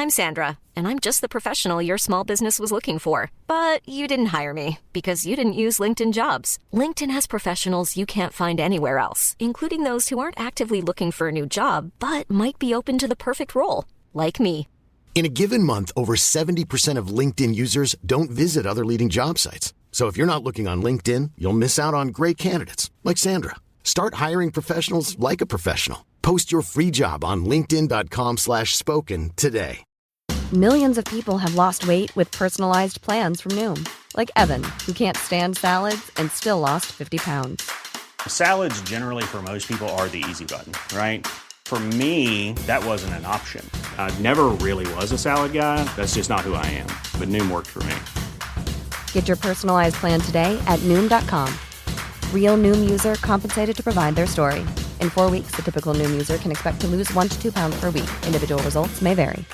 I'm Sandra, and I'm just the professional your small business was looking for. But you didn't hire me because you didn't use LinkedIn Jobs. LinkedIn has professionals you can't find anywhere else, including those who aren't actively looking for a new job, but might be open to the perfect role, like me. In a given month, over 70% of LinkedIn users don't visit other leading job sites. So if you're not looking on LinkedIn, you'll miss out on great candidates like Sandra. Start hiring professionals like a professional. Post your free job on linkedin.com/spoken today. Millions of people have lost weight with personalized plans from Noom. Like Evan, who can't stand salads and still lost 50 pounds. Salads generally for most people are the easy button, right? For me, that wasn't an option. I never really was a salad guy. That's just not who I am. But Noom worked for me. Get your personalized plan today at Noom.com. Real Noom user compensated to provide their story. In 4 weeks, the typical Noom user can expect to lose 1 to 2 pounds per week. Individual results may vary.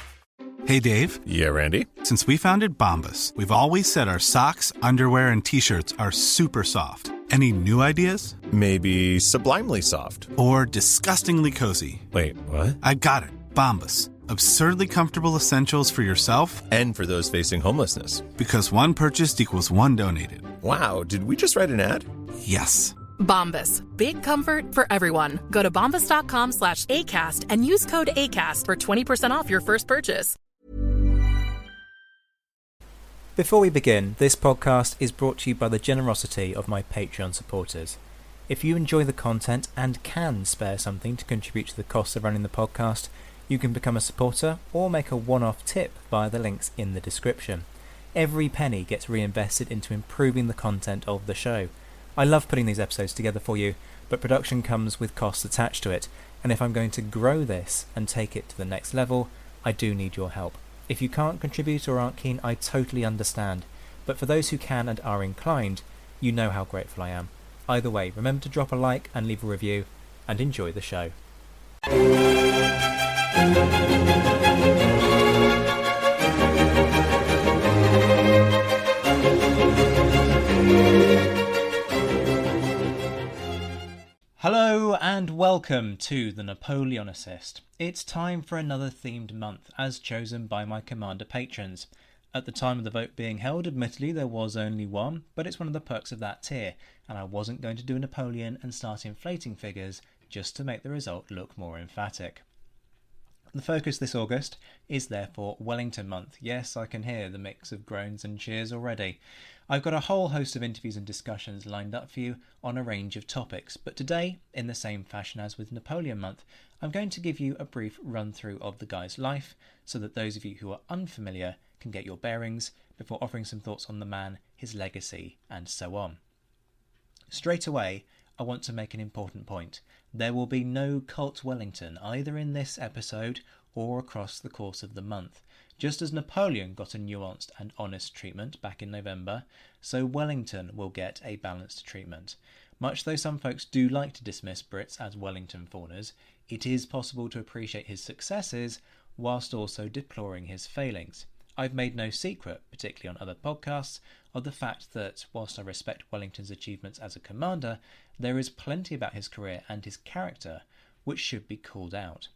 Hey, Dave. Yeah, Randy. Since we founded Bombas, we've always said our socks, underwear, and T-shirts are super soft. Any new ideas? Maybe sublimely soft. Or disgustingly cozy. Wait, what? I got it. Bombas. Absurdly comfortable essentials for yourself and for those facing homelessness. Because one purchased equals one donated. Wow, did we just write an ad? Yes. Bombas. Big comfort for everyone. Go to bombas.com/ACAST and use code ACAST for 20% off your first purchase. Before we begin, this podcast is brought to you by the generosity of my Patreon supporters. If you enjoy the content and can spare something to contribute to the cost of running the podcast, you can become a supporter or make a one-off tip via the links in the description. Every penny gets reinvested into improving the content of the show. I love putting these episodes together for you, but production comes with costs attached to it, and if I'm going to grow this and take it to the next level, I do need your help. If you can't contribute or aren't keen, I totally understand, but for those who can and are inclined, you know how grateful I am. Either way, remember to drop a like and leave a review, and enjoy the show. Hello and welcome to the Napoleonicist. It's time for another themed month as chosen by my Commander patrons. At the time of the vote being held, admittedly there was only one, but it's one of the perks of that tier, and I wasn't going to do Napoleon and start inflating figures just to make the result look more emphatic. The focus this August is therefore Wellington month. Yes, I can hear the mix of groans and cheers already. I've got a whole host of interviews and discussions lined up for you on a range of topics, but today, in the same fashion as with Napoleon month, I'm going to give you a brief run through of the guy's life so that those of you who are unfamiliar can get your bearings before offering some thoughts on the man, his legacy, and so on. Straight away, I want to make an important point. There will be no cult Wellington either in this episode or across the course of the month. Just as Napoleon got a nuanced and honest treatment back in November, so Wellington will get a balanced treatment. Much though some folks do like to dismiss Brits as Wellington fawners, it is possible to appreciate his successes whilst also deploring his failings. I've made no secret, particularly on other podcasts, of the fact that whilst I respect Wellington's achievements as a commander, there is plenty about his career and his character which should be called out.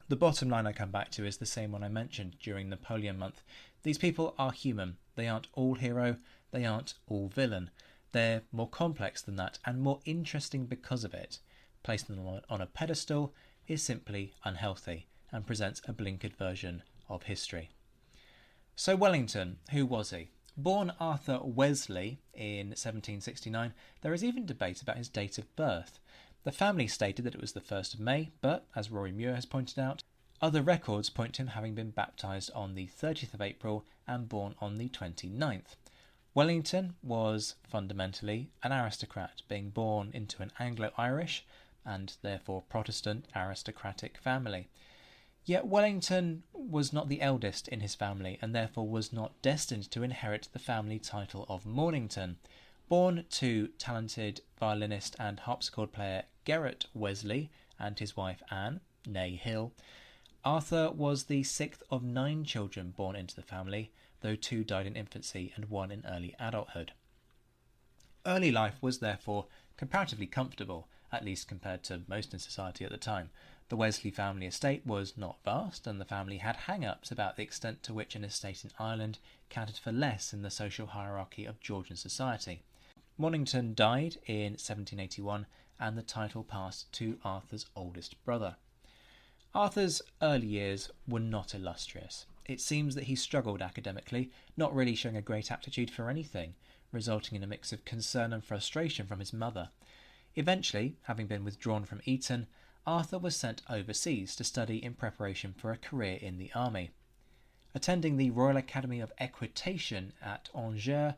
The bottom line I come back to is the same one I mentioned during Napoleon month. These people are human. They aren't all hero, they aren't all villain. They're more complex than that and more interesting because of it. Placing them on a pedestal is simply unhealthy and presents a blinkered version of history. So Wellington, who was he? Born Arthur Wesley in 1769, there is even debate about his date of birth. The family stated that it was the 1st of May, but, as Rory Muir has pointed out, other records point to him having been baptised on the 30th of April and born on the 29th. Wellington was fundamentally an aristocrat, being born into an Anglo-Irish and therefore Protestant aristocratic family. Yet Wellington was not the eldest in his family and therefore was not destined to inherit the family title of Mornington. Born to talented violinist and harpsichord player Gerrit Wesley and his wife Anne, née Hill, Arthur was the 6th of 9 children born into the family, though 2 died in infancy and 1 in early adulthood. Early life was therefore comparatively comfortable, at least compared to most in society at the time, The Wesley family estate was not vast, and the family had hang-ups about the extent to which an estate in Ireland counted for less in the social hierarchy of Georgian society. Wellington died in 1781, and the title passed to Arthur's oldest brother. Arthur's early years were not illustrious. It seems that he struggled academically, not really showing a great aptitude for anything, resulting in a mix of concern and frustration from his mother. Eventually, having been withdrawn from Eton, Arthur was sent overseas to study in preparation for a career in the army. Attending the Royal Academy of Equitation at Angers,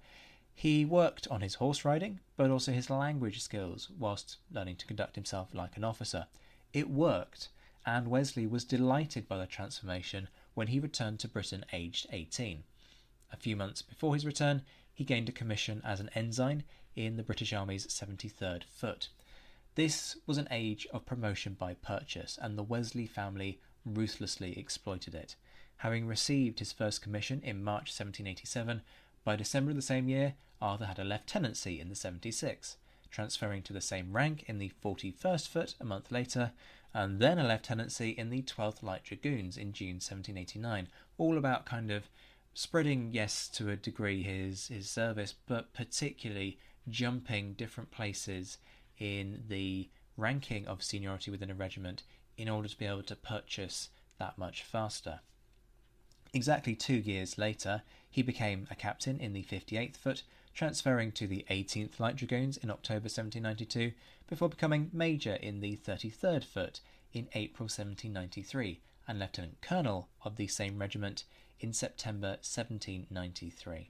he worked on his horse riding, but also his language skills, whilst learning to conduct himself like an officer. It worked, and Wesley was delighted by the transformation when he returned to Britain aged 18. A few months before his return, he gained a commission as an ensign in the British Army's 73rd Foot. This was an age of promotion by purchase, and the Wesley family ruthlessly exploited it. Having received his first commission in March 1787, by December of the same year, Arthur had a lieutenancy in the 76th, transferring to the same rank in the 41st Foot a month later, and then a lieutenancy in the 12th Light Dragoons in June 1789, all about kind of spreading, yes, to a degree, his service, but particularly jumping different places in the ranking of seniority within a regiment in order to be able to purchase that much faster. Exactly 2 years later, he became a captain in the 58th Foot, transferring to the 18th Light Dragoons in October 1792, before becoming major in the 33rd Foot in April 1793, and lieutenant colonel of the same regiment in September 1793.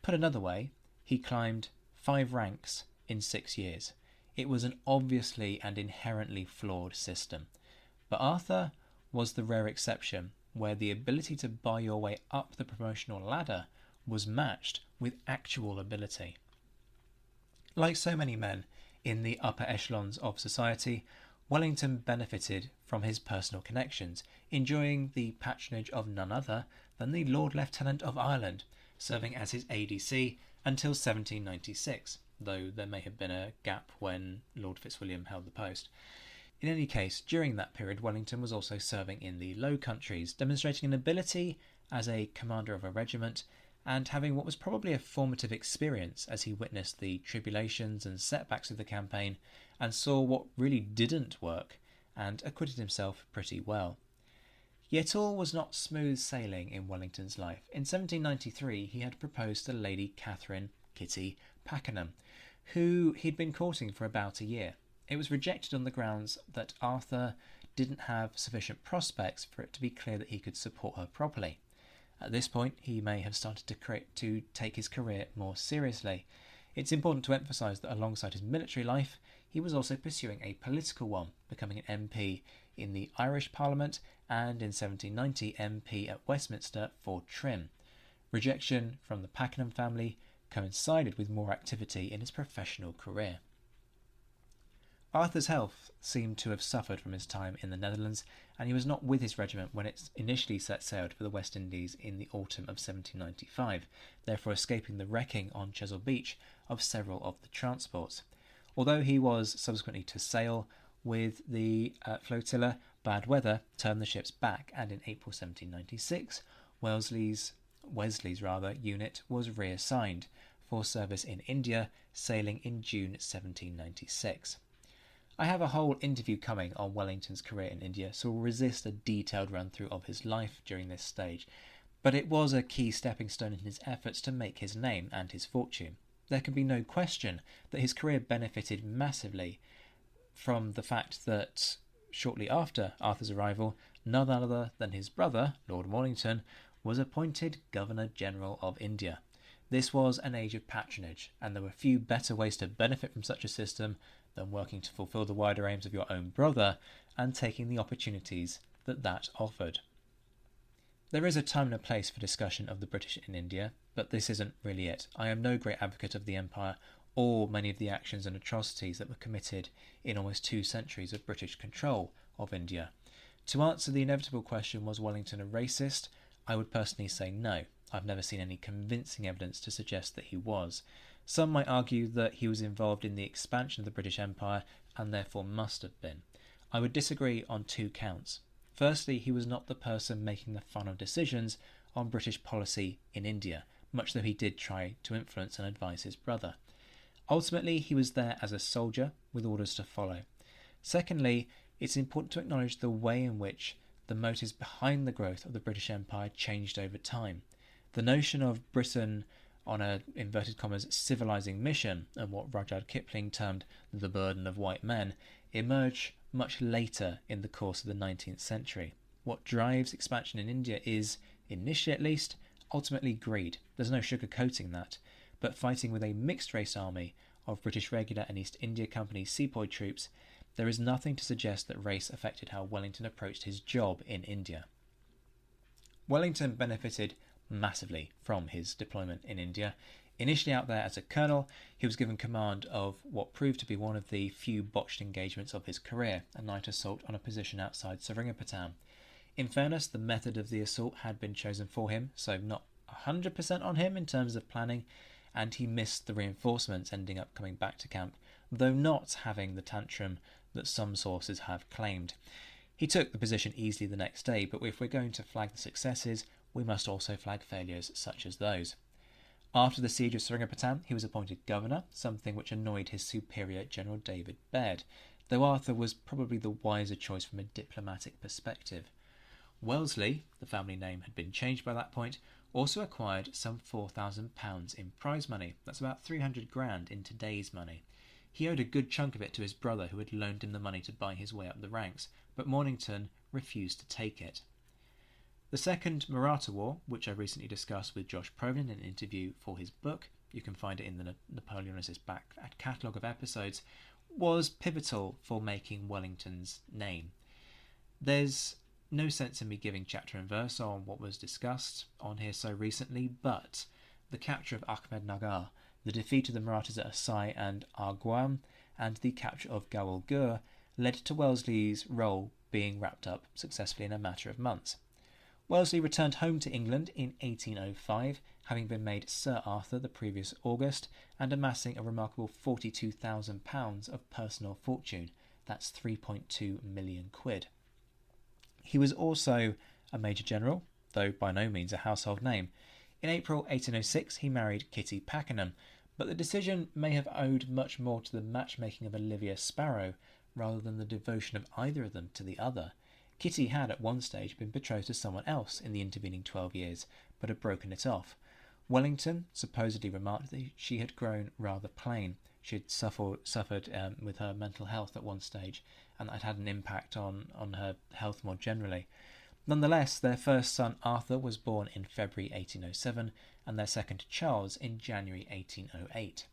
Put another way, he climbed 5 ranks in 6 years. It was an obviously and inherently flawed system. But Arthur was the rare exception, where the ability to buy your way up the promotional ladder was matched with actual ability. Like so many men in the upper echelons of society, Wellington benefited from his personal connections, enjoying the patronage of none other than the Lord Lieutenant of Ireland, serving as his ADC until 1796, though there may have been a gap when Lord Fitzwilliam held the post. In any case, during that period, Wellington was also serving in the Low Countries, demonstrating an ability as a commander of a regiment and having what was probably a formative experience as he witnessed the tribulations and setbacks of the campaign and saw what really didn't work and acquitted himself pretty well. Yet all was not smooth sailing in Wellington's life. In 1793 he had proposed to Lady Catherine Kitty Pakenham, who he'd been courting for about a year. It was rejected on the grounds that Arthur didn't have sufficient prospects for it to be clear that he could support her properly. At this point, he may have started to take his career more seriously. It's important to emphasise that alongside his military life, he was also pursuing a political one, becoming an MP in the Irish Parliament and in 1790 MP at Westminster for Trim. Rejection from the Pakenham family coincided with more activity in his professional career. Arthur's health seemed to have suffered from his time in the Netherlands, and he was not with his regiment when it initially set sail for the West Indies in the autumn of 1795, therefore escaping the wrecking on Chesil Beach of several of the transports. Although he was subsequently to sail with the flotilla, bad weather turned the ships back, and in April 1796, Wesley's unit was reassigned for service in India, sailing in June 1796. I have a whole interview coming on Wellington's career in India, so we'll resist a detailed run-through of his life during this stage, but it was a key stepping stone in his efforts to make his name and his fortune. There can be no question that his career benefited massively from the fact that shortly after Arthur's arrival, none other than his brother, Lord Wellington, was appointed Governor-General of India. This was an age of patronage, and there were few better ways to benefit from such a system than working to fulfil the wider aims of your own brother and taking the opportunities that offered. There is a time and a place for discussion of the British in India, but this isn't really it. I am no great advocate of the Empire or many of the actions and atrocities that were committed in almost 2 centuries of British control of India. To answer the inevitable question, was Wellington a racist? I would personally say no. I've never seen any convincing evidence to suggest that he was. Some might argue that he was involved in the expansion of the British Empire and therefore must have been. I would disagree on 2 counts. Firstly, he was not the person making the final decisions on British policy in India, much though he did try to influence and advise his brother. Ultimately, he was there as a soldier with orders to follow. Secondly, it's important to acknowledge the way in which the motives behind the growth of the British Empire changed over time. The notion of Britain on a, inverted commas, civilizing mission, and what Rudyard Kipling termed the burden of white men, emerged much later in the course of the 19th century. What drives expansion in India is, initially at least, ultimately greed. There's no sugarcoating that. But fighting with a mixed-race army of British Regular and East India Company sepoy troops, there is nothing to suggest that race affected how Wellington approached his job in India. Wellington benefited massively from his deployment in India. Initially out there as a colonel, he was given command of what proved to be one of the few botched engagements of his career, a night assault on a position outside Seringapatam. In fairness, the method of the assault had been chosen for him, so not 100% on him in terms of planning, and he missed the reinforcements, ending up coming back to camp, though not having the tantrum that some sources have claimed. He took the position easily the next day, but if we're going to flag the successes, we must also flag failures such as those. After the siege of Seringapatam, he was appointed governor, something which annoyed his superior, General David Baird, though Arthur was probably the wiser choice from a diplomatic perspective. Wellesley, the family name had been changed by that point, also acquired some £4,000 in prize money. That's about 300 grand in today's money. He owed a good chunk of it to his brother, who had loaned him the money to buy his way up the ranks, but Mornington refused to take it. The Second Maratha War, which I recently discussed with Josh Provin in an interview for his book, you can find it in the Napoleonicist back catalogue of episodes, was pivotal for making Wellington's name. There's no sense in me giving chapter and verse on what was discussed on here so recently, but the capture of Ahmednagar, the defeat of the Marathas at Asai and Arguam, and the capture of Gawalgur led to Wellesley's role being wrapped up successfully in a matter of months. Wellesley returned home to England in 1805, having been made Sir Arthur the previous August, and amassing a remarkable £42,000 of personal fortune. That's 3.2 million quid. He was also a Major General, though by no means a household name. In April 1806 he married Kitty Pakenham, but the decision may have owed much more to the matchmaking of Olivia Sparrow rather than the devotion of either of them to the other. Kitty had at one stage been betrothed to someone else in the intervening 12 years, but had broken it off. Wellington supposedly remarked that she had grown rather plain. She had suffered with her mental health at one stage, and that had an impact on her health more generally. Nonetheless, their first son Arthur was born in February 1807, and their second Charles in January 1808.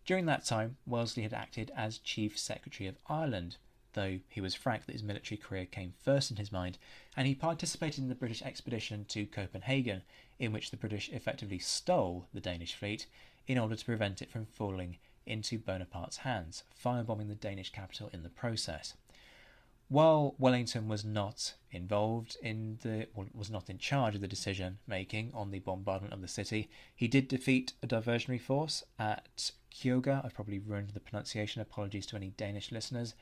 During that time, Wellesley had acted as Chief Secretary of Ireland, though he was frank that his military career came first in his mind, and he participated in the British expedition to Copenhagen, in which the British effectively stole the Danish fleet in order to prevent it from falling into Bonaparte's hands, firebombing the Danish capital in the process. While Wellington was not was not in charge of the decision making on the bombardment of the city, he did defeat a diversionary force at Kyoga. I've probably ruined the pronunciation, apologies to any Danish listeners,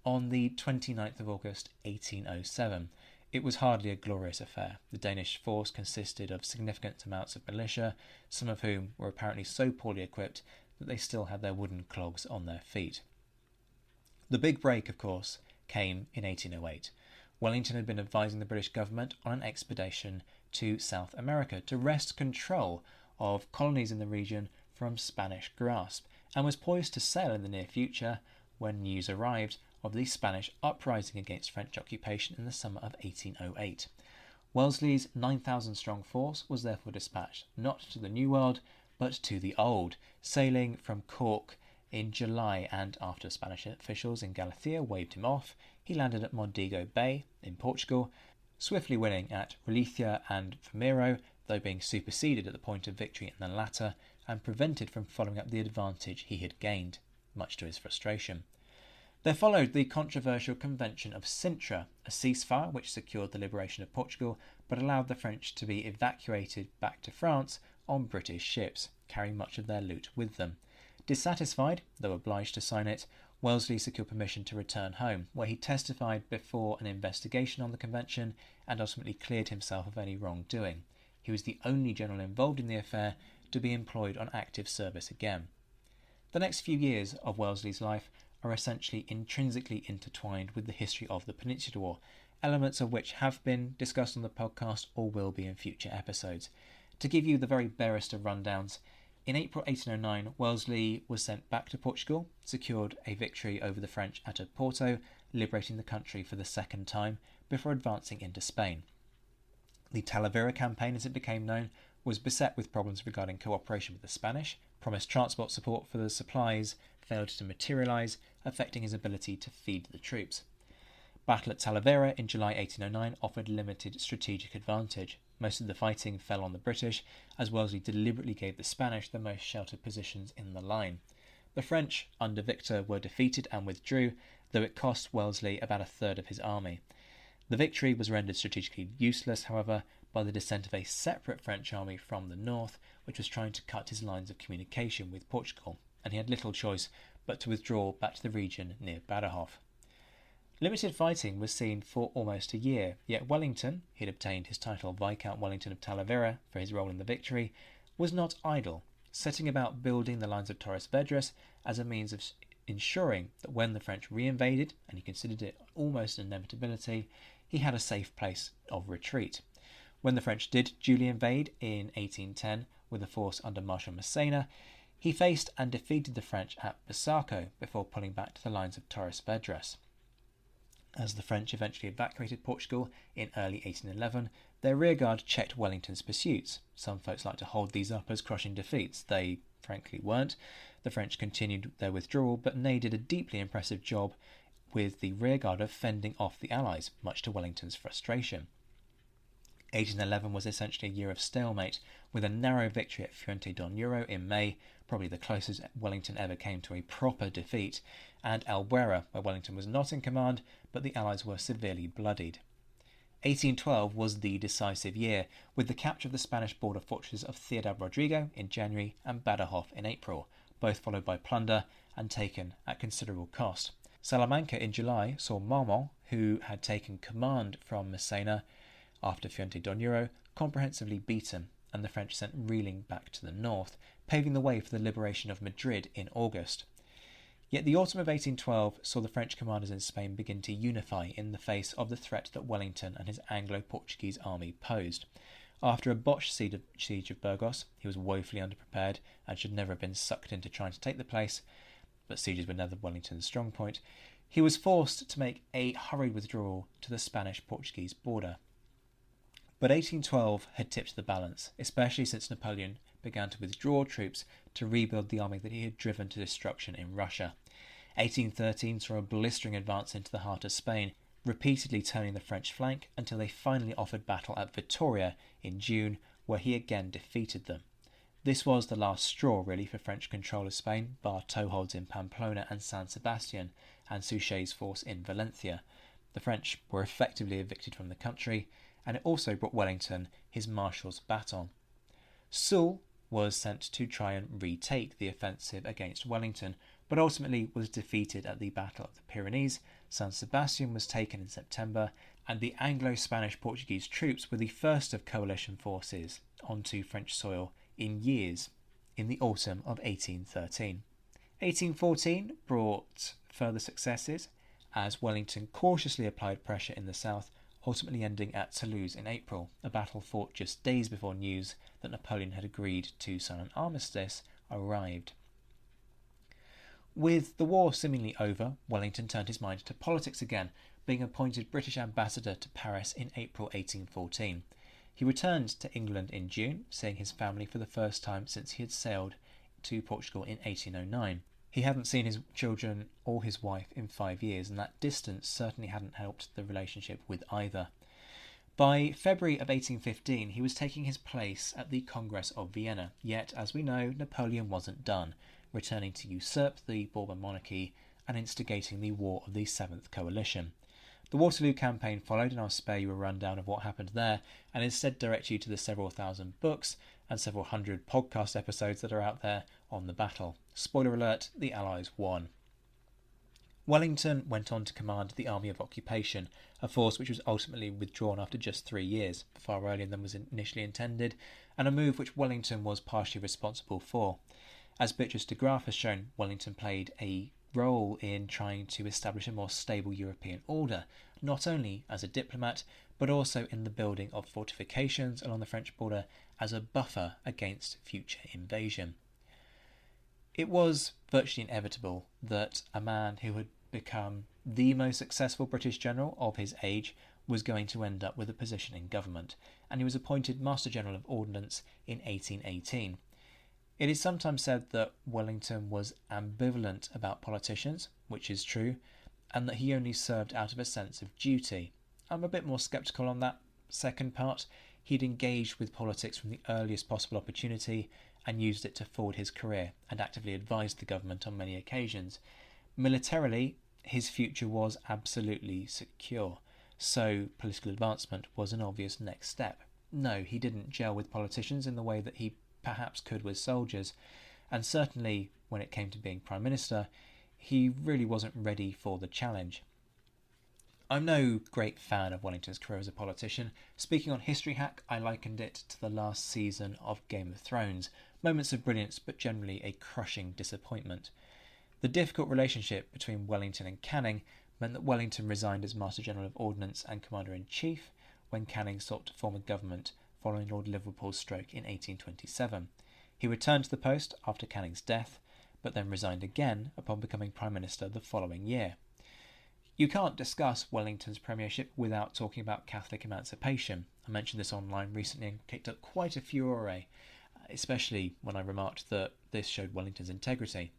on the 29th of August 1807. It was hardly a glorious affair. The Danish force consisted of significant amounts of militia, some of whom were apparently so poorly equipped that they still had their wooden clogs on their feet. The big break, of course, came in 1808. Wellington had been advising the British government on an expedition to South America to wrest control of colonies in the region from Spanish grasp, and was poised to sail in the near future when news arrived of the Spanish uprising against French occupation in the summer of 1808. Wellesley's 9,000-strong force was therefore dispatched not to the New World, but to the Old, sailing from Cork in July, and after Spanish officials in Galicia waved him off, he landed at Mondego Bay in Portugal, swiftly winning at Releithia and Vimeiro, though being superseded at the point of victory in the latter, and prevented from following up the advantage he had gained, much to his frustration. There followed the controversial Convention of Sintra, a ceasefire which secured the liberation of Portugal, but allowed the French to be evacuated back to France on British ships, carrying much of their loot with them. Dissatisfied, though obliged to sign it, Wellesley secured permission to return home, where he testified before an investigation on the convention and ultimately cleared himself of any wrongdoing. He was the only general involved in the affair to be employed on active service again. The next few years of Wellesley's life are essentially intrinsically intertwined with the history of the Peninsular War, elements of which have been discussed on the podcast or will be in future episodes. To give you the very barest of rundowns, in April 1809, Wellesley was sent back to Portugal, secured a victory over the French at Oporto, liberating the country for the second time before advancing into Spain. The Talavera campaign, as it became known, was beset with problems regarding cooperation with the Spanish. Promised transport support for the supplies failed to materialise, affecting his ability to feed the troops. Battle at Talavera in July 1809 offered limited strategic advantage. Most of the fighting fell on the British, as Wellesley deliberately gave the Spanish the most sheltered positions in the line. The French, under Victor, were defeated and withdrew, though it cost Wellesley about a third of his army. The victory was rendered strategically useless, however, by the descent of a separate French army from the north, which was trying to cut his lines of communication with Portugal, and he had little choice but to withdraw back to the region near Badajoz. Limited fighting was seen for almost a year, yet Wellington, he had obtained his title Viscount Wellington of Talavera for his role in the victory, was not idle, setting about building the lines of Torres Vedras as a means of ensuring that when the French re-invaded, and he considered it almost an inevitability, he had a safe place of retreat. When the French did duly invade in 1810 with a force under Marshal Massena, he faced and defeated the French at Busaco before pulling back to the lines of Torres Vedras. As the French eventually evacuated Portugal in early 1811, their rearguard checked Wellington's pursuits. Some folks like to hold these up as crushing defeats. They frankly weren't. The French continued their withdrawal, but Ney did a deeply impressive job with the rearguard of fending off the Allies, much to Wellington's frustration. 1811 was essentially a year of stalemate, with a narrow victory at Fuente do Ouro in May, probably the closest Wellington ever came to a proper defeat, and Albuera, where Wellington was not in command, but the Allies were severely bloodied. 1812 was the decisive year, with the capture of the Spanish border fortresses of Ciudad Rodrigo in January and Badajoz in April, both followed by plunder and taken at considerable cost. Salamanca in July saw Marmont, who had taken command from Massena after Fuente do Ouro, comprehensively beaten, and the French sent reeling back to the north, paving the way for the liberation of Madrid in August. Yet the autumn of 1812 saw the French commanders in Spain begin to unify in the face of the threat that Wellington and his Anglo-Portuguese army posed. After a botched siege of Burgos, he was woefully underprepared and should never have been sucked into trying to take the place, but sieges were never Wellington's strong point. He was forced to make a hurried withdrawal to the Spanish-Portuguese border. But 1812 had tipped the balance, especially since Napoleon began to withdraw troops to rebuild the army that he had driven to destruction in Russia. 1813 saw a blistering advance into the heart of Spain, repeatedly turning the French flank until they finally offered battle at Vitoria in June, where he again defeated them. This was the last straw, really, for French control of Spain, bar toeholds in Pamplona and San Sebastian, and Suchet's force in Valencia. The French were effectively evicted from the country, and it also brought Wellington his marshal's baton. Soult was sent to try and retake the offensive against Wellington, but ultimately was defeated at the Battle of the Pyrenees. San Sebastian was taken in September, and the Anglo-Spanish-Portuguese troops were the first of coalition forces onto French soil in years, in the autumn of 1813. 1814 brought further successes, as Wellington cautiously applied pressure in the south, ultimately ending at Toulouse in April, a battle fought just days before news that Napoleon had agreed to sign an armistice arrived. With the war seemingly over, Wellington turned his mind to politics again, being appointed British ambassador to Paris in April 1814. He returned to England in June, seeing his family for the first time since he had sailed to Portugal in 1809. He hadn't seen his children or his wife in 5 years, and that distance certainly hadn't helped the relationship with either. By February of 1815, he was taking his place at the Congress of Vienna, yet, as we know, Napoleon wasn't done, returning to usurp the Bourbon monarchy and instigating the War of the Seventh Coalition. The Waterloo campaign followed, and I'll spare you a rundown of what happened there, and instead direct you to the several thousand books and several hundred podcast episodes that are out there on the battle. Spoiler alert, the Allies won. Wellington went on to command the Army of Occupation, a force which was ultimately withdrawn after just 3 years, far earlier than was initially intended, and a move which Wellington was partially responsible for. As Beatrice de Graaf has shown, Wellington played a role in trying to establish a more stable European order, not only as a diplomat, but also in the building of fortifications along the French border as a buffer against future invasion. It was virtually inevitable that a man who had become the most successful British general of his age was going to end up with a position in government, and he was appointed Master General of Ordnance in 1818. It is sometimes said that Wellington was ambivalent about politicians, which is true, and that he only served out of a sense of duty. I'm a bit more sceptical on that second part. He'd engaged with politics from the earliest possible opportunity and used it to forward his career and actively advised the government on many occasions. Militarily, his future was absolutely secure, so political advancement was an obvious next step. No, he didn't gel with politicians in the way that he perhaps could with soldiers, and certainly when it came to being Prime Minister, he really wasn't ready for the challenge. I'm no great fan of Wellington's career as a politician. Speaking on History Hack, I likened it to the last season of Game of Thrones. Moments of brilliance, but generally a crushing disappointment. The difficult relationship between Wellington and Canning meant that Wellington resigned as Master General of Ordnance and Commander-in-Chief when Canning sought to form a government following Lord Liverpool's stroke in 1827. He returned to the post after Canning's death, but then resigned again upon becoming Prime Minister the following year. You can't discuss Wellington's premiership without talking about Catholic emancipation. I mentioned this online recently and kicked up quite a furore, especially when I remarked that this showed Wellington's integrity.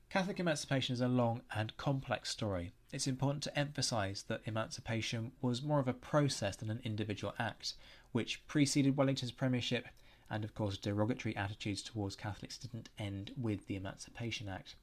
Catholic emancipation is a long and complex story. It's important to emphasise that emancipation was more of a process than an individual act, which preceded Wellington's premiership, and of course derogatory attitudes towards Catholics didn't end with the Emancipation Act.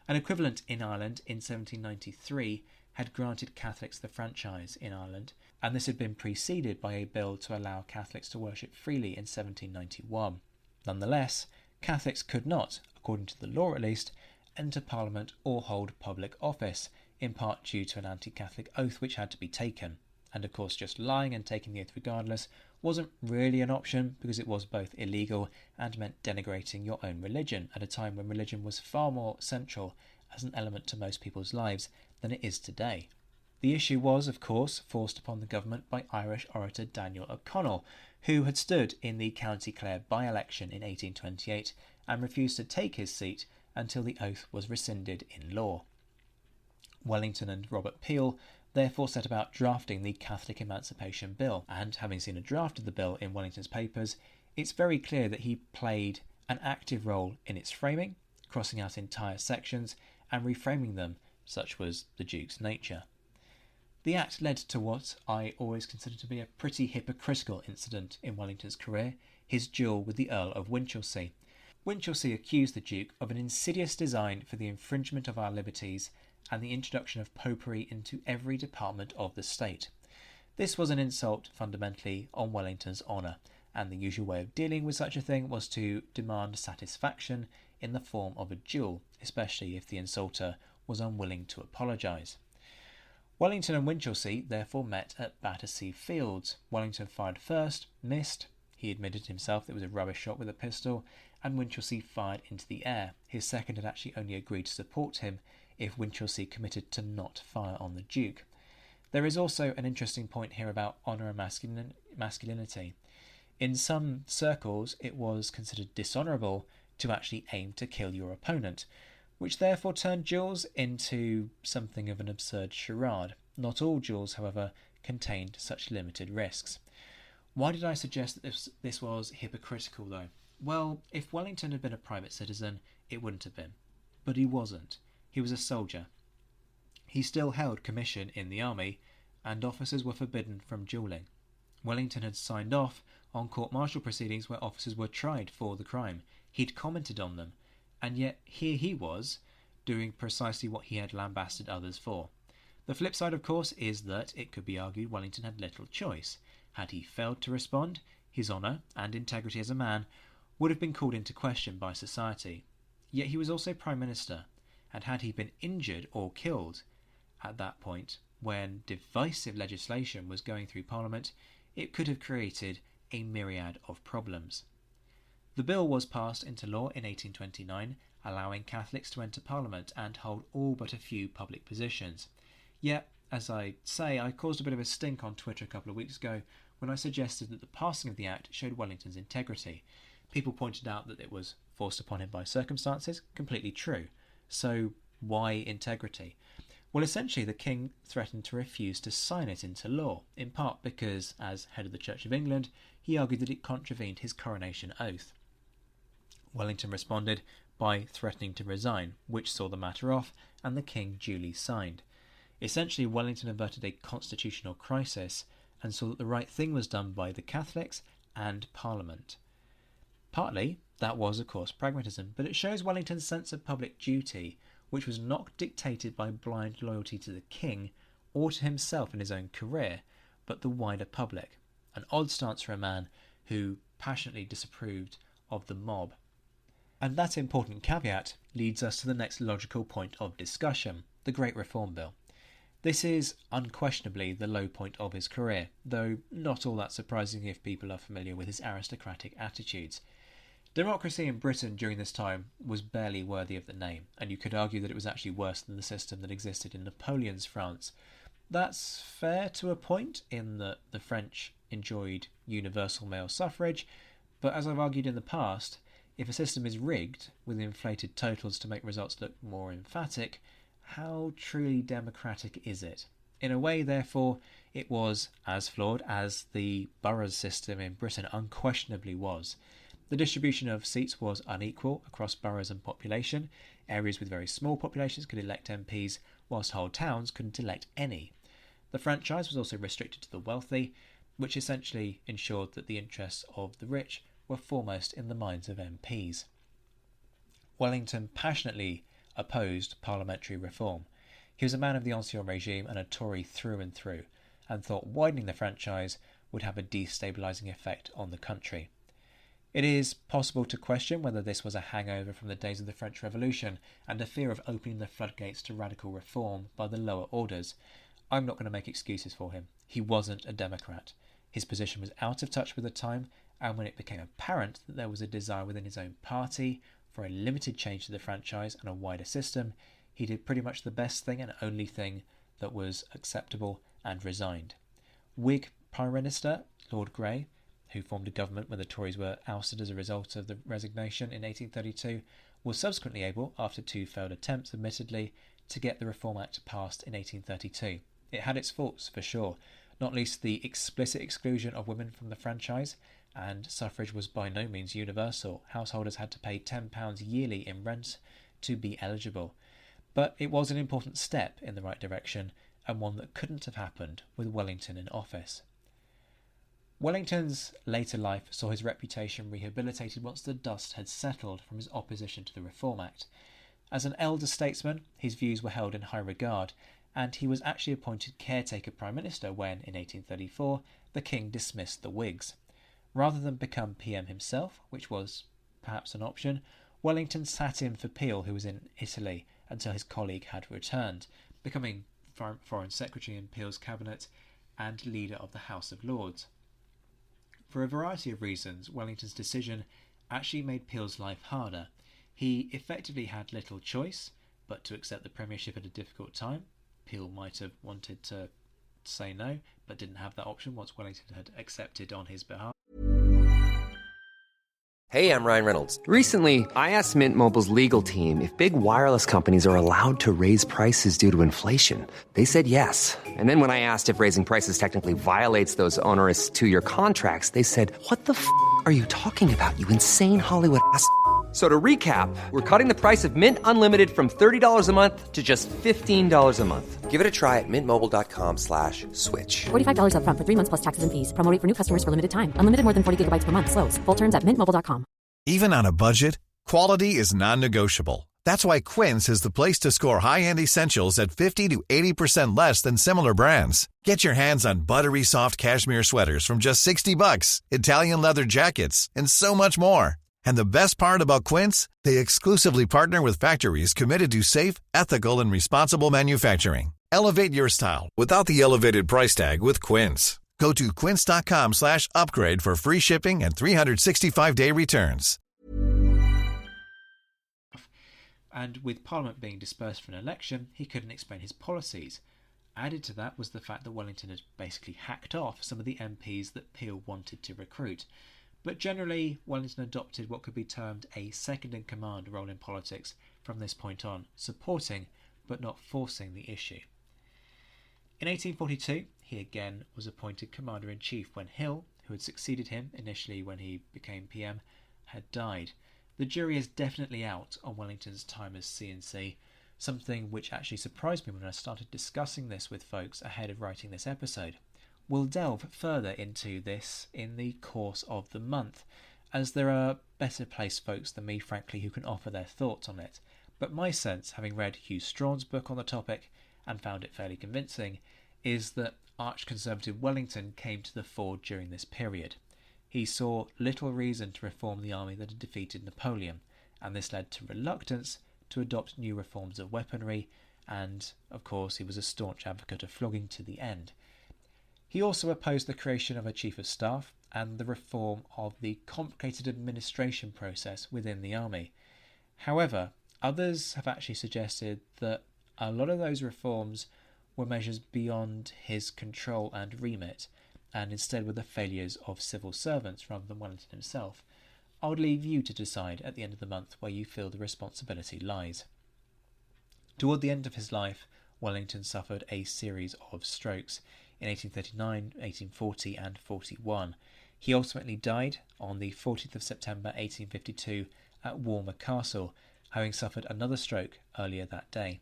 An equivalent in Ireland in 1793 had granted Catholics the franchise in Ireland, and this had been preceded by a bill to allow Catholics to worship freely in 1791. Nonetheless, Catholics could not, according to the law at least, enter Parliament or hold public office, in part due to an anti-Catholic oath which had to be taken. And of course just lying and taking the oath regardless wasn't really an option, because it was both illegal and meant denigrating your own religion at a time when religion was far more central as an element to most people's lives than it is today. The issue was, of course, forced upon the government by Irish orator Daniel O'Connell, who had stood in the County Clare by-election in 1828 and refused to take his seat until the oath was rescinded in law. Wellington and Robert Peel therefore set about drafting the Catholic Emancipation Bill, and having seen a draft of the bill in Wellington's papers, it's very clear that he played an active role in its framing, crossing out entire sections and reframing them. Such was the Duke's nature. The act led to what I always consider to be a pretty hypocritical incident in Wellington's career, his duel with the Earl of Winchelsea. Winchelsea accused the Duke of an insidious design for the infringement of our liberties and the introduction of popery into every department of the state. This was an insult fundamentally on Wellington's honour, and the usual way of dealing with such a thing was to demand satisfaction in the form of a duel, especially if the insulter was unwilling to apologise. Wellington and Winchelsea therefore met at Battersea Fields. Wellington fired first, missed. He admitted himself that it was a rubbish shot with a pistol, and Winchelsea fired into the air. His second had actually only agreed to support him if Winchelsea committed to not fire on the Duke. There is also an interesting point here about honour and masculinity. In some circles, it was considered dishonourable to actually aim to kill your opponent, which therefore turned duels into something of an absurd charade. Not all duels, however, contained such limited risks. Why did I suggest that this was hypocritical, though? Well, if Wellington had been a private citizen, it wouldn't have been. But he wasn't. He was a soldier. He still held commission in the army, and officers were forbidden from duelling. Wellington had signed off on court-martial proceedings where officers were tried for the crime. He'd commented on them, and yet here he was, doing precisely what he had lambasted others for. The flip side, of course, is that it could be argued Wellington had little choice. Had he failed to respond, his honour and integrity as a man would have been called into question by society. Yet he was also Prime Minister, and had he been injured or killed at that point when divisive legislation was going through Parliament, it could have created a myriad of problems. The bill was passed into law in 1829, allowing Catholics to enter Parliament and hold all but a few public positions. Yet, as I say, I caused a bit of a stink on Twitter a couple of weeks ago when I suggested that the passing of the Act showed Wellington's integrity. People pointed out that it was forced upon him by circumstances. Completely true. So, why integrity? Well, essentially the king threatened to refuse to sign it into law, in part because, as head of the Church of England, he argued that it contravened his coronation oath. Wellington responded by threatening to resign, which saw the matter off, and the king duly signed. Essentially, Wellington averted a constitutional crisis and saw that the right thing was done by the Catholics and Parliament. Partly, that was, of course, pragmatism, but it shows Wellington's sense of public duty, which was not dictated by blind loyalty to the king or to himself in his own career, but the wider public. An odd stance for a man who passionately disapproved of the mob. And that important caveat leads us to the next logical point of discussion, the Great Reform Bill. This is unquestionably the low point of his career, though not all that surprising if people are familiar with his aristocratic attitudes. Democracy in Britain during this time was barely worthy of the name, and you could argue that it was actually worse than the system that existed in Napoleon's France. That's fair to a point, in that the French enjoyed universal male suffrage, but as I've argued in the past, if a system is rigged with inflated totals to make results look more emphatic, how truly democratic is it? In a way, therefore, it was as flawed as the boroughs system in Britain unquestionably was. The distribution of seats was unequal across boroughs and population. Areas with very small populations could elect MPs, whilst whole towns couldn't elect any. The franchise was also restricted to the wealthy, which essentially ensured that the interests of the rich were foremost in the minds of MPs. Wellington passionately opposed parliamentary reform. He was a man of the Ancien regime and a Tory through and through, and thought widening the franchise would have a destabilising effect on the country. It is possible to question whether this was a hangover from the days of the French Revolution and a fear of opening the floodgates to radical reform by the lower orders. I'm not going to make excuses for him. He wasn't a Democrat. His position was out of touch with the time, and when it became apparent that there was a desire within his own party for a limited change to the franchise and a wider system, he did pretty much the best thing and only thing that was acceptable and resigned. Whig Prime Minister Lord Grey, who formed a government when the Tories were ousted as a result of the resignation in 1832, was subsequently able, after two failed attempts admittedly, to get the Reform Act passed in 1832. It had its faults, for sure, not least the explicit exclusion of women from the franchise, and suffrage was by no means universal. Householders had to pay £10 yearly in rent to be eligible. But it was an important step in the right direction, and one that couldn't have happened with Wellington in office. Wellington's later life saw his reputation rehabilitated once the dust had settled from his opposition to the Reform Act. As an elder statesman, his views were held in high regard, and he was actually appointed caretaker Prime Minister when, in 1834, the King dismissed the Whigs. Rather than become PM himself, which was perhaps an option, Wellington sat in for Peel, who was in Italy, until his colleague had returned, becoming Foreign Secretary in Peel's cabinet and leader of the House of Lords. For a variety of reasons, Wellington's decision actually made Peel's life harder. He effectively had little choice but to accept the premiership at a difficult time. Peel might have wanted to say no, but didn't have that option once Wellington had accepted on his behalf. Hey, I'm Ryan Reynolds. Recently, I asked Mint Mobile's legal team if big wireless companies are allowed to raise prices due to inflation. They said yes. And then when I asked if raising prices technically violates those onerous two-year contracts, they said, "What the f*** are you talking about, you insane Hollywood ass?" So to recap, we're cutting the price of Mint Unlimited from $30 a month to just $15 a month. Give it a try at mintmobile.com/switch. $45 up front for 3 months plus taxes and fees. Promo rate for new customers for limited time. Unlimited more than 40 gigabytes per month. Slows full terms at mintmobile.com. Even on a budget, quality is non-negotiable. That's why Quince is the place to score high-end essentials at 50 to 80% less than similar brands. Get your hands on buttery soft cashmere sweaters from just $60, Italian leather jackets, and so much more. And the best part about Quince, they exclusively partner with factories committed to safe, ethical, and responsible manufacturing. Elevate your style without the elevated price tag with Quince. Go to quince.com/upgrade for free shipping and 365-day returns. And with Parliament being dispersed for an election, he couldn't explain his policies. Added to that was the fact that Wellington had basically hacked off some of the MPs that Peel wanted to recruit. But generally, Wellington adopted what could be termed a second-in-command role in politics from this point on, supporting but not forcing the issue. In 1842, he again was appointed Commander-in-Chief when Hill, who had succeeded him initially when he became PM, had died. The jury is definitely out on Wellington's time as C&C, something which actually surprised me when I started discussing this with folks ahead of writing this episode. We'll delve further into this in the course of the month, as there are better placed folks than me, frankly, who can offer their thoughts on it. But my sense, having read Hugh Strawn's book on the topic and found it fairly convincing, is that arch-conservative Wellington came to the fore during this period. He saw little reason to reform the army that had defeated Napoleon, and this led to reluctance to adopt new reforms of weaponry, and, of course, he was a staunch advocate of flogging to the end. He also opposed the creation of a Chief of Staff and the reform of the complicated administration process within the army. However, others have actually suggested that a lot of those reforms were measures beyond his control and remit, and instead were the failures of civil servants rather than Wellington himself. I would leave you to decide at the end of the month where you feel the responsibility lies. Toward the end of his life, Wellington suffered a series of strokes in 1839, 1840 and 41. He ultimately died on the 14th of September 1852 at Walmer Castle, having suffered another stroke earlier that day.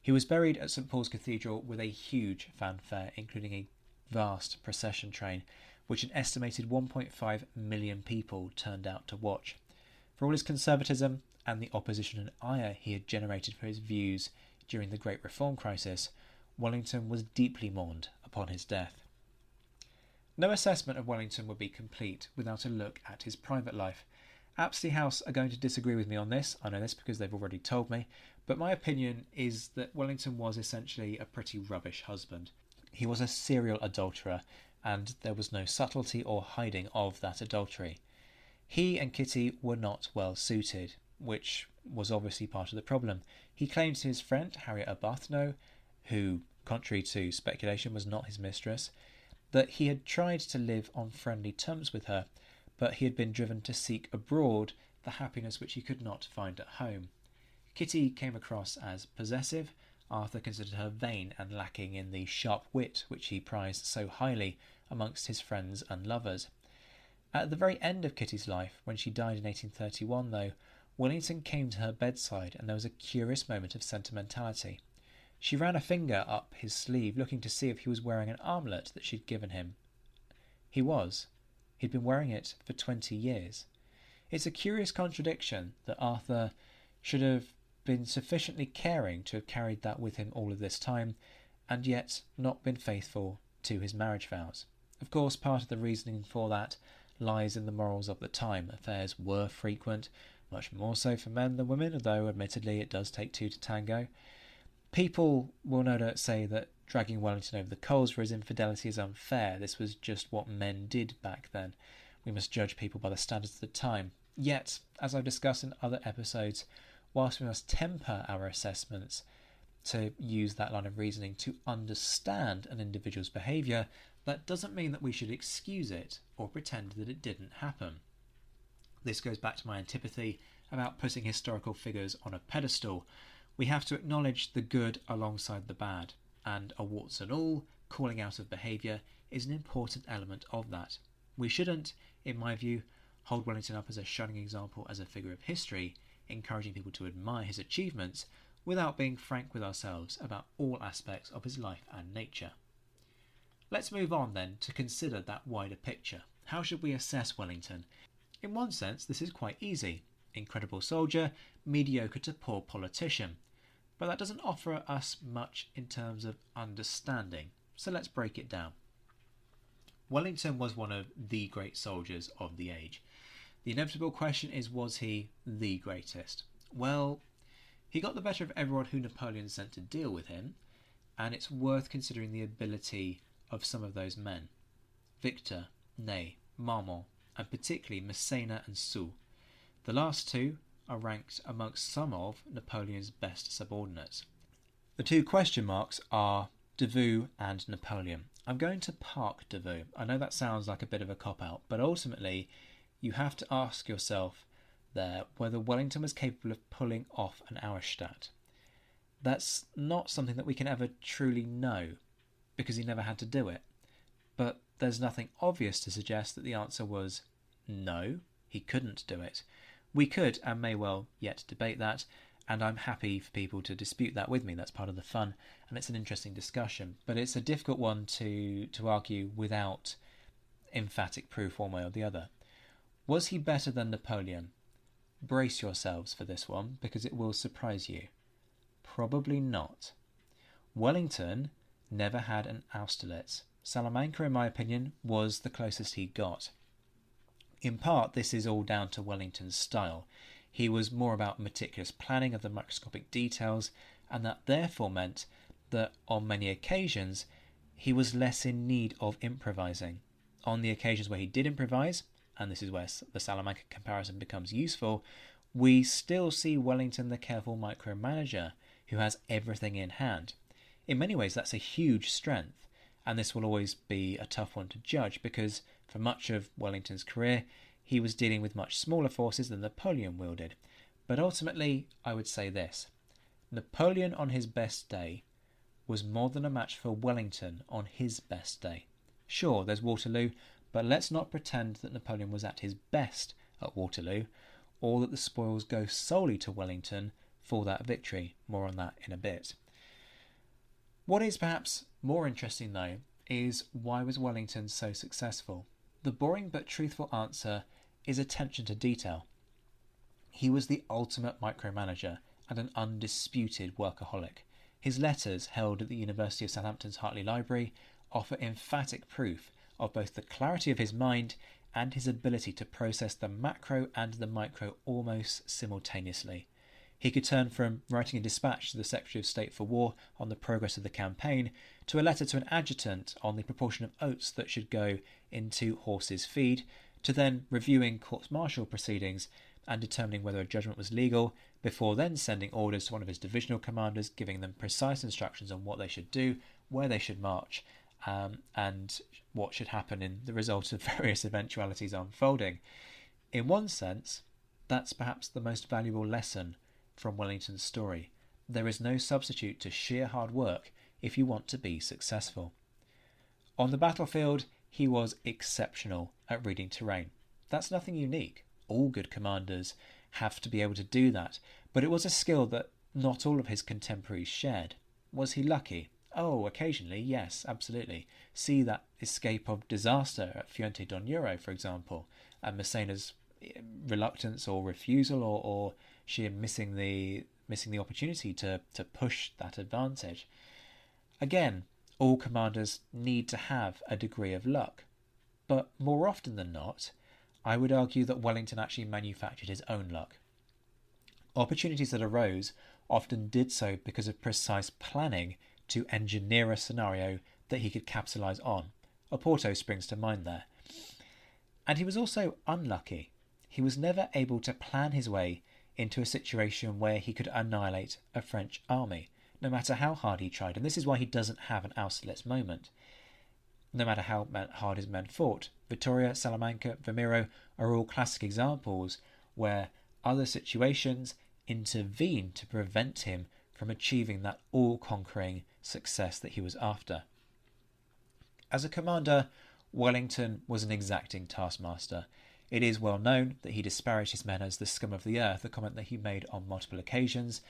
He was buried at St Paul's Cathedral with a huge fanfare, including a vast procession train, which an estimated 1.5 million people turned out to watch. For all his conservatism and the opposition and ire he had generated for his views during the Great Reform Crisis, Wellington was deeply mourned upon his death. No assessment of Wellington would be complete without a look at his private life. Apsley House are going to disagree with me on this. I know this because they've already told me, but my opinion is that Wellington was essentially a pretty rubbish husband. He was a serial adulterer, and there was no subtlety or hiding of that adultery. He and Kitty were not well suited, which was obviously part of the problem. He claimed to his friend Harriet Arbuthnot, who, contrary to speculation, was not his mistress, that he had tried to live on friendly terms with her, but he had been driven to seek abroad the happiness which he could not find at home. Kitty came across as possessive. Arthur considered her vain and lacking in the sharp wit which he prized so highly amongst his friends and lovers. At the very end of Kitty's life, when she died in 1831 though, Wellington came to her bedside and there was a curious moment of sentimentality. She ran a finger up his sleeve, looking to see if he was wearing an armlet that she'd given him. He was. He'd been wearing it for 20 years. It's a curious contradiction that Arthur should have been sufficiently caring to have carried that with him all of this time, and yet not been faithful to his marriage vows. Of course, part of the reasoning for that lies in the morals of the time. Affairs were frequent, much more so for men than women, although admittedly it does take two to tango. People will no doubt say that dragging Wellington over the coals for his infidelity is unfair. This was just what men did back then. We must judge people by the standards of the time. Yet, as I've discussed in other episodes, whilst we must temper our assessments to use that line of reasoning to understand an individual's behaviour, that doesn't mean that we should excuse it or pretend that it didn't happen. This goes back to my antipathy about putting historical figures on a pedestal. We have to acknowledge the good alongside the bad, and a warts and all calling out of behaviour is an important element of that. We shouldn't, in my view, hold Wellington up as a shining example as a figure of history, encouraging people to admire his achievements without being frank with ourselves about all aspects of his life and nature. Let's move on then to consider that wider picture. How should we assess Wellington? In one sense, this is quite easy. Incredible soldier, mediocre to poor politician. But that doesn't offer us much in terms of understanding, so let's break it down. Wellington was one of the great soldiers of the age. The inevitable question is, was he the greatest? Well, he got the better of everyone who Napoleon sent to deal with him, and it's worth considering the ability of some of those men. Victor, Ney, Marmont, and particularly Massena and Soult. The last two are ranked amongst some of Napoleon's best subordinates. The two question marks are Davout and Napoleon. I'm going to park Davout. I know that sounds like a bit of a cop-out, but ultimately you have to ask yourself there whether Wellington was capable of pulling off an Auerstadt. That's not something that we can ever truly know, because he never had to do it. But there's nothing obvious to suggest that the answer was no, he couldn't do it. We could and may well yet debate that, and I'm happy for people to dispute that with me. That's part of the fun, and it's an interesting discussion. But it's a difficult one to argue without emphatic proof one way or the other. Was he better than Napoleon? Brace yourselves for this one, because it will surprise you. Probably not. Wellington never had an Austerlitz. Salamanca, in my opinion, was the closest he got. In part, this is all down to Wellington's style. He was more about meticulous planning of the microscopic details, and that therefore meant that on many occasions he was less in need of improvising. On the occasions where he did improvise, and this is where the Salamanca comparison becomes useful, we still see Wellington the careful micromanager who has everything in hand. In many ways, that's a huge strength, and this will always be a tough one to judge because for much of Wellington's career, he was dealing with much smaller forces than Napoleon wielded. But ultimately, I would say this. Napoleon on his best day was more than a match for Wellington on his best day. Sure, there's Waterloo, but let's not pretend that Napoleon was at his best at Waterloo, or that the spoils go solely to Wellington for that victory. More on that in a bit. What is perhaps more interesting, though, is why was Wellington so successful? The boring but truthful answer is attention to detail. He was the ultimate micromanager and an undisputed workaholic. His letters, held at the University of Southampton's Hartley Library, offer emphatic proof of both the clarity of his mind and his ability to process the macro and the micro almost simultaneously. He could turn from writing a dispatch to the Secretary of State for War on the progress of the campaign to a letter to an adjutant on the proportion of oats that should go into horses' feed, to then reviewing court-martial proceedings and determining whether a judgment was legal, before then sending orders to one of his divisional commanders, giving them precise instructions on what they should do, where they should march, and what should happen in the result of various eventualities unfolding. In one sense, that's perhaps the most valuable lesson from Wellington's story. There is no substitute to sheer hard work if you want to be successful. On the battlefield, he was exceptional at reading terrain. That's nothing unique. All good commanders have to be able to do that, but it was a skill that not all of his contemporaries shared. Was he lucky? Oh, occasionally, yes, absolutely. See that escape of disaster at Fuente d'Onoro, for example, and Massena's reluctance or refusal or sheer missing the opportunity to push that advantage. Again, all commanders need to have a degree of luck, but more often than not, I would argue that Wellington actually manufactured his own luck. Opportunities that arose often did so because of precise planning to engineer a scenario that he could capitalise on. Oporto springs to mind there. And he was also unlucky. He was never able to plan his way into a situation where he could annihilate a French army, no matter how hard he tried. And this is why he doesn't have an Austerlitz moment. No matter how hard his men fought, Vittoria, Salamanca, Vimero are all classic examples where other situations intervene to prevent him from achieving that all-conquering success that he was after. As a commander, Wellington was an exacting taskmaster. It is well known that he disparaged his men as the scum of the earth, a comment that he made on multiple occasions,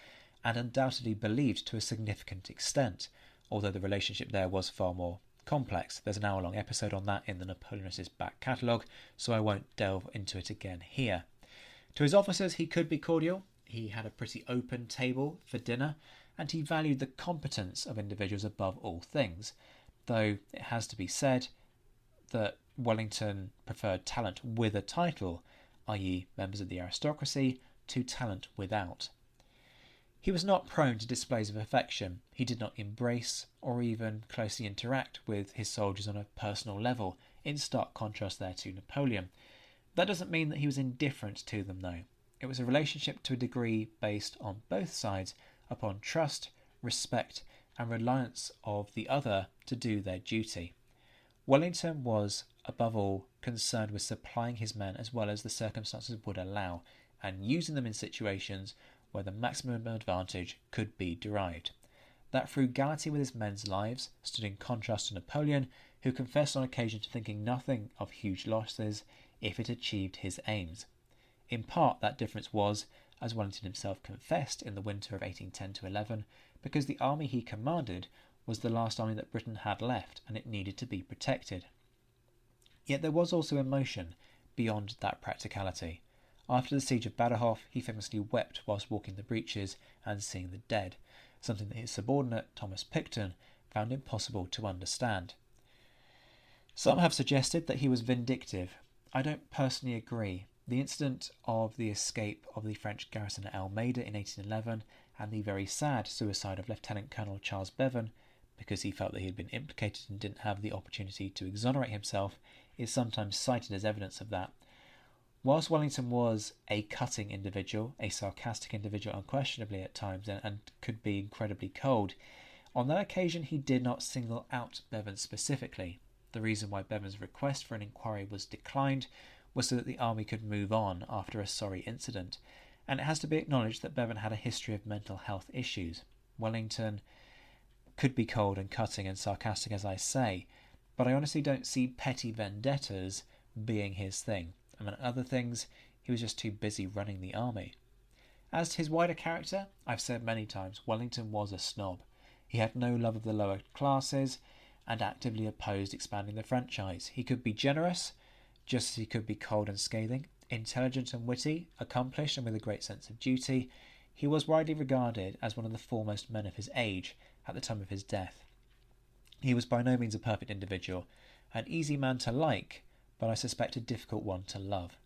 and undoubtedly believed to a significant extent, although the relationship there was far more complex. There's an hour-long episode on that in the Napoleonicist back catalogue, so I won't delve into it again here. To his officers, he could be cordial. He had a pretty open table for dinner, and he valued the competence of individuals above all things, though it has to be said that Wellington preferred talent with a title i.e. members of the aristocracy, to talent without. He was not prone to displays of affection. He did not embrace or even closely interact with his soldiers on a personal level, in stark contrast there to Napoleon. That doesn't mean that he was indifferent to them, though. It was a relationship to a degree based on both sides upon trust, respect, and reliance of the other to do their duty. Wellington was, above all, concerned with supplying his men as well as the circumstances would allow, and using them in situations where the maximum advantage could be derived. That frugality with his men's lives stood in contrast to Napoleon, who confessed on occasion to thinking nothing of huge losses if it achieved his aims. In part, that difference was, as Wellington himself confessed in the winter of 1810-11, because the army he commanded was the last army that Britain had left, and it needed to be protected. Yet there was also emotion beyond that practicality. After the siege of Badajoz, he famously wept whilst walking the breaches and seeing the dead, something that his subordinate Thomas Picton found impossible to understand. Some have suggested that he was vindictive. I don't personally agree. The incident of the escape of the French garrison at Almeida in 1811 and the very sad suicide of Lieutenant Colonel Charles Bevan, because he felt that he had been implicated and didn't have the opportunity to exonerate himself, is sometimes cited as evidence of that. Whilst Wellington was a cutting individual, a sarcastic individual unquestionably at times, and could be incredibly cold, on that occasion he did not single out Bevan specifically. The reason why Bevan's request for an inquiry was declined was so that the army could move on after a sorry incident, and it has to be acknowledged that Bevan had a history of mental health issues. Wellington could be cold and cutting and sarcastic, as I say, but I honestly don't see petty vendettas being his thing. Among other things, he was just too busy running the army. As to his wider character, I've said many times, Wellington was a snob. He had no love of the lower classes and actively opposed expanding the franchise. He could be generous, just as he could be cold and scathing, intelligent and witty, accomplished and with a great sense of duty. He was widely regarded as one of the foremost men of his age at the time of his death. He was by no means a perfect individual, an easy man to like, but I suspect a difficult one to love.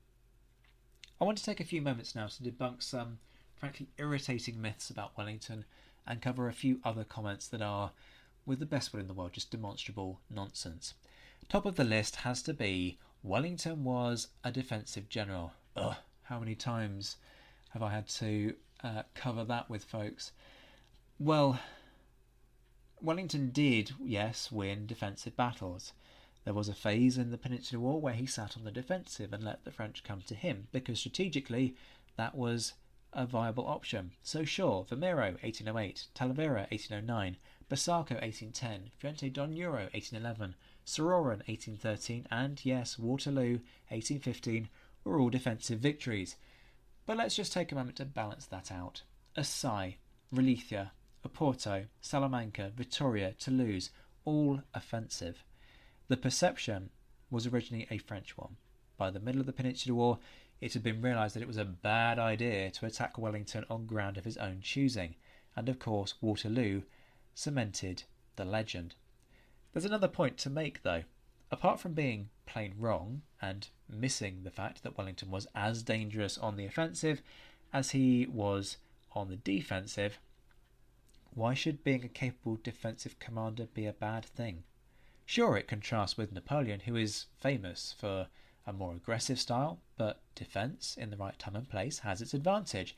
I want to take a few moments now to debunk some frankly irritating myths about Wellington and cover a few other comments that are, with the best will in the world, just demonstrable nonsense. Top of the list has to be Wellington was a defensive general. How many times have I had to cover that with folks? Well, Wellington did, yes, win defensive battles. There was a phase in the Peninsular War where he sat on the defensive and let the French come to him, because strategically that was a viable option. So sure, Vimero 1808, Talavera 1809, Basarco 1810, Fuente d'Onoro 1811, Sororan 1813, and yes, Waterloo 1815 were all defensive victories. But let's just take a moment to balance that out. Assaye, Releithia, Oporto, Salamanca, Vittoria, Toulouse, all offensive. The perception was originally a French one. By the middle of the Peninsular War, it had been realised that it was a bad idea to attack Wellington on ground of his own choosing, and of course Waterloo cemented the legend. There's another point to make though. Apart from being plain wrong and missing the fact that Wellington was as dangerous on the offensive as he was on the defensive, why should being a capable defensive commander be a bad thing? Sure, it contrasts with Napoleon, who is famous for a more aggressive style, but defence in the right time and place has its advantage.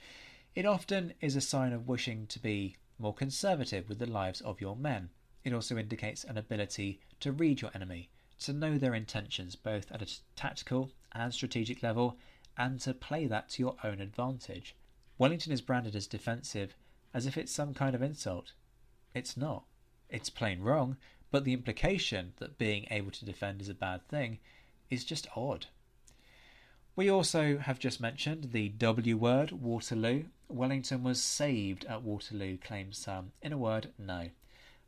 It often is a sign of wishing to be more conservative with the lives of your men. It also indicates an ability to read your enemy, to know their intentions both at a tactical and strategic level, and to play that to your own advantage. Wellington is branded as defensive as if it's some kind of insult. It's not. It's plain wrong, but the implication that being able to defend is a bad thing is just odd. We also have just mentioned the W word, Waterloo. Wellington was saved at Waterloo, claims some. In a word, no.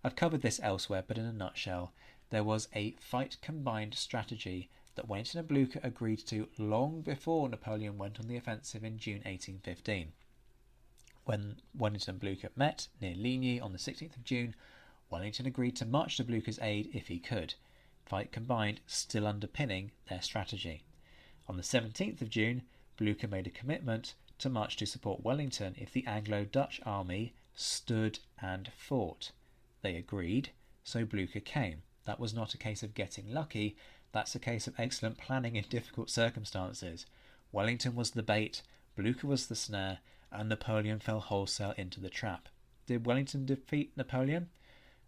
I've covered this elsewhere, but in a nutshell, there was a fight combined strategy that Wellington and Blucher agreed to long before Napoleon went on the offensive in June 1815. When Wellington and Blucher met near Ligny on the 16th of June, Wellington agreed to march to Blucher's aid if he could, fight combined still underpinning their strategy. On the 17th of June, Blücher made a commitment to march to support Wellington if the Anglo-Dutch army stood and fought. They agreed, so Blücher came. That was not a case of getting lucky, that's a case of excellent planning in difficult circumstances. Wellington was the bait, Blücher was the snare, and Napoleon fell wholesale into the trap. Did Wellington defeat Napoleon?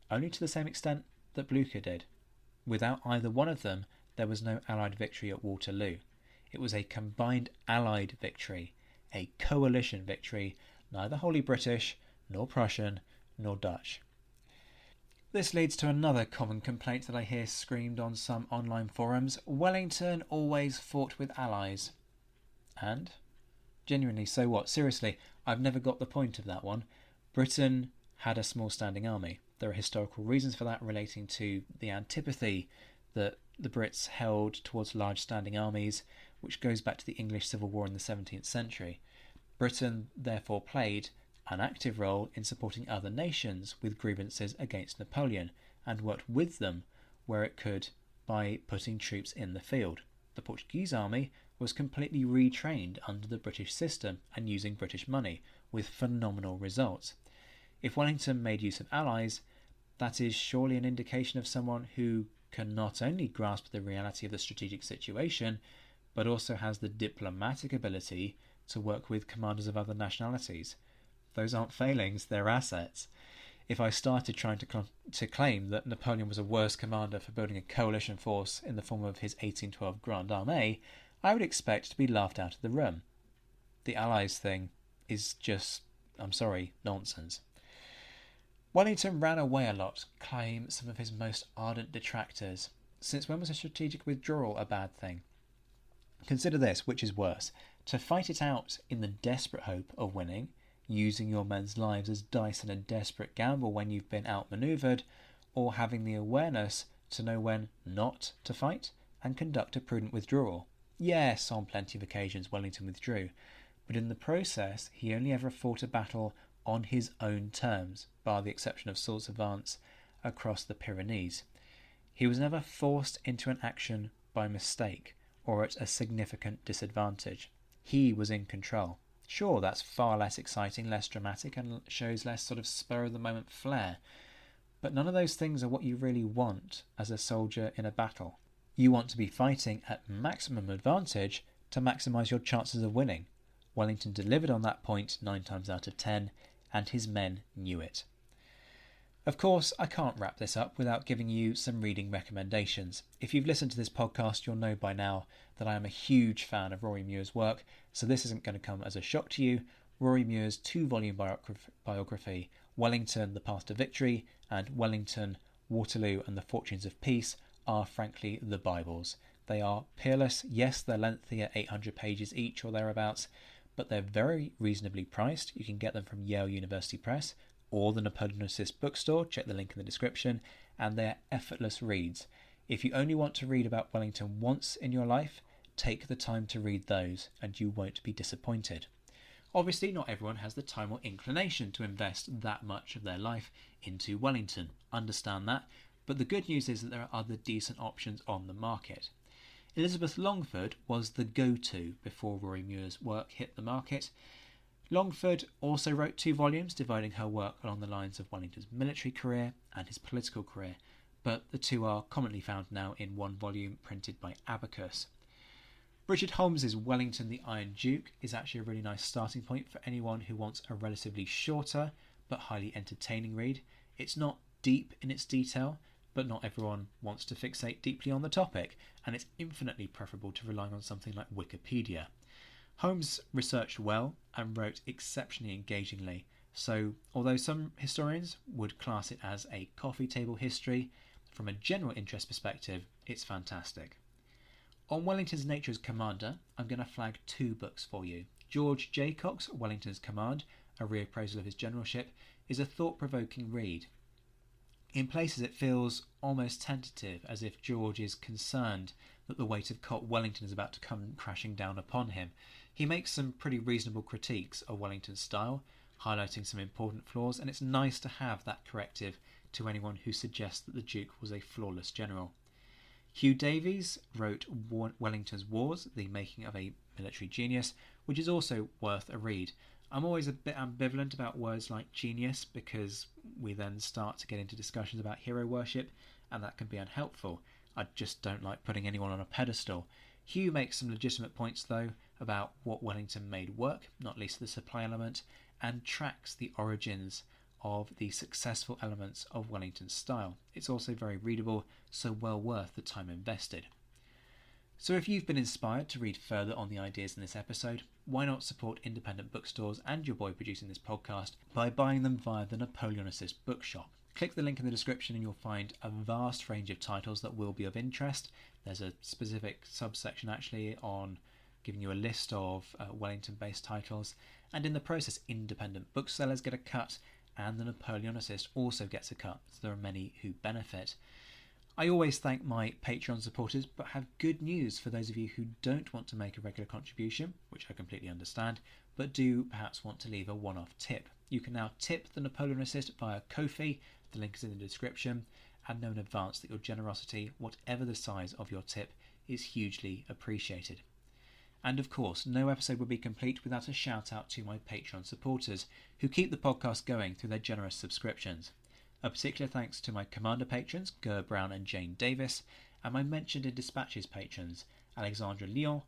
Only to the same extent that Blücher did. Without either one of them, there was no Allied victory at Waterloo. It was a combined Allied victory, a coalition victory, neither wholly British, nor Prussian, nor Dutch. This leads to another common complaint that I hear screamed on some online forums. Wellington always fought with allies. And? Genuinely, so what? Seriously, I've never got the point of that one. Britain had a small standing army. There are historical reasons for that relating to the antipathy that the Brits held towards large standing armies, which goes back to the English Civil War in the 17th century. Britain therefore played an active role in supporting other nations with grievances against Napoleon, and worked with them where it could by putting troops in the field. The Portuguese army was completely retrained under the British system and using British money, with phenomenal results. If Wellington made use of allies, that is surely an indication of someone who can not only grasp the reality of the strategic situation, but also has the diplomatic ability to work with commanders of other nationalities. Those aren't failings, they're assets. If I started trying to claim that Napoleon was a worse commander for building a coalition force in the form of his 1812 Grande Armée, I would expect to be laughed out of the room. The Allies thing is just, I'm sorry, nonsense. Wellington ran away a lot, claim some of his most ardent detractors. Since when was a strategic withdrawal a bad thing? Consider this, which is worse, to fight it out in the desperate hope of winning, using your men's lives as dice in a desperate gamble when you've been outmanoeuvred, or having the awareness to know when not to fight and conduct a prudent withdrawal. Yes, on plenty of occasions Wellington withdrew, but in the process he only ever fought a battle on his own terms, bar the exception of Soult's advance across the Pyrenees. He was never forced into an action by mistake or at a significant disadvantage. He was in control. Sure, that's far less exciting, less dramatic, and shows less sort of spur-of-the-moment flair. But none of those things are what you really want as a soldier in a battle. You want to be fighting at maximum advantage to maximise your chances of winning. Wellington delivered on that point 9 times out of 10, and his men knew it. Of course, I can't wrap this up without giving you some reading recommendations. If you've listened to this podcast, you'll know by now that I am a huge fan of Rory Muir's work, so this isn't going to come as a shock to you. Rory Muir's 2-volume biography, Wellington, The Path to Victory, and Wellington, Waterloo and the Fortunes of Peace, are frankly the Bibles. They are peerless. Yes, they're lengthy at 800 pages each or thereabouts, but they're very reasonably priced. You can get them from Yale University Press or the Napoleonicist bookstore, check the link in the description, and they're effortless reads. If you only want to read about Wellington once in your life, take the time to read those and you won't be disappointed. Obviously, not everyone has the time or inclination to invest that much of their life into Wellington. Understand that, but the good news is that there are other decent options on the market. Elizabeth Longford was the go-to before Rory Muir's work hit the market. Longford also wrote 2 volumes dividing her work along the lines of Wellington's military career and his political career, but the 2 are commonly found now in 1 volume printed by Abacus. Richard Holmes's Wellington the Iron Duke is actually a really nice starting point for anyone who wants a relatively shorter but highly entertaining read. It's not deep in its detail, but not everyone wants to fixate deeply on the topic, and it's infinitely preferable to relying on something like Wikipedia. Holmes researched well and wrote exceptionally engagingly, so although some historians would class it as a coffee table history, from a general interest perspective, it's fantastic. On Wellington's nature as commander, I'm going to flag 2 books for you. George Jaycock's Wellington's Command, a reappraisal of his generalship, is a thought-provoking read. In places it feels almost tentative, as if George is concerned that the weight of Colt Wellington is about to come crashing down upon him. He makes some pretty reasonable critiques of Wellington's style, highlighting some important flaws, and it's nice to have that corrective to anyone who suggests that the Duke was a flawless general. Hugh Davies wrote Wellington's Wars, The Making of a Military Genius, which is also worth a read. I'm always a bit ambivalent about words like genius because we then start to get into discussions about hero worship, and that can be unhelpful. I just don't like putting anyone on a pedestal. Hugh makes some legitimate points though about what Wellington made work, not least the supply element, and tracks the origins of the successful elements of Wellington's style. It's also very readable, so well worth the time invested. So if you've been inspired to read further on the ideas in this episode, why not support independent bookstores and your boy producing this podcast by buying them via the Napoleonicist bookshop. Click the link in the description and you'll find a vast range of titles that will be of interest. There's a specific subsection actually on giving you a list of Wellington-based titles, and in the process independent booksellers get a cut and the Napoleonicist also gets a cut, so there are many who benefit. I always thank my Patreon supporters, but have good news for those of you who don't want to make a regular contribution, which I completely understand, but do perhaps want to leave a one-off tip. You can now tip the Napoleonicist via Ko-fi, the link is in the description, and know in advance that your generosity, whatever the size of your tip, is hugely appreciated. And of course, no episode would be complete without a shout out to my Patreon supporters, who keep the podcast going through their generous subscriptions. A particular thanks to my Commander patrons, Ger Brown and Jane Davis, and my Mentioned in Dispatches patrons, Alexandra Lyon,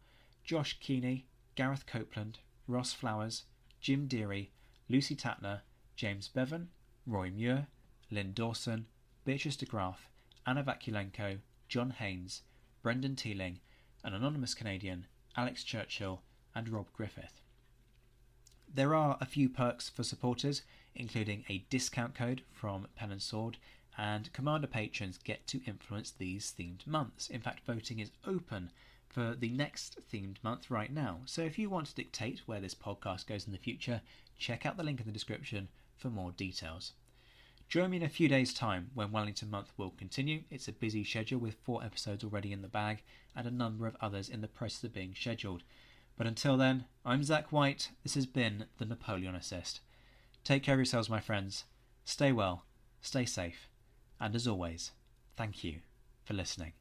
Josh Keeney, Gareth Copeland, Ross Flowers, Jim Deary, Lucy Tatner, James Bevan, Roy Muir, Lynn Dawson, Beatrice de Graaf, Anna Vakulenko, John Haynes, Brendan Teeling, an anonymous Canadian, Alex Churchill, and Rob Griffith. There are a few perks for supporters, including a discount code from Pen and Sword, and Commander patrons get to influence these themed months. In fact, voting is open for the next themed month right now, so if you want to dictate where this podcast goes in the future, check out the link in the description for more details. Join me in a few days' time when Wellington Month will continue. It's a busy schedule with 4 episodes already in the bag and a number of others in the process of being scheduled. But until then, I'm Zach White. This has been the Napoleonicist. Take care of yourselves, my friends. Stay well, stay safe, and as always, thank you for listening.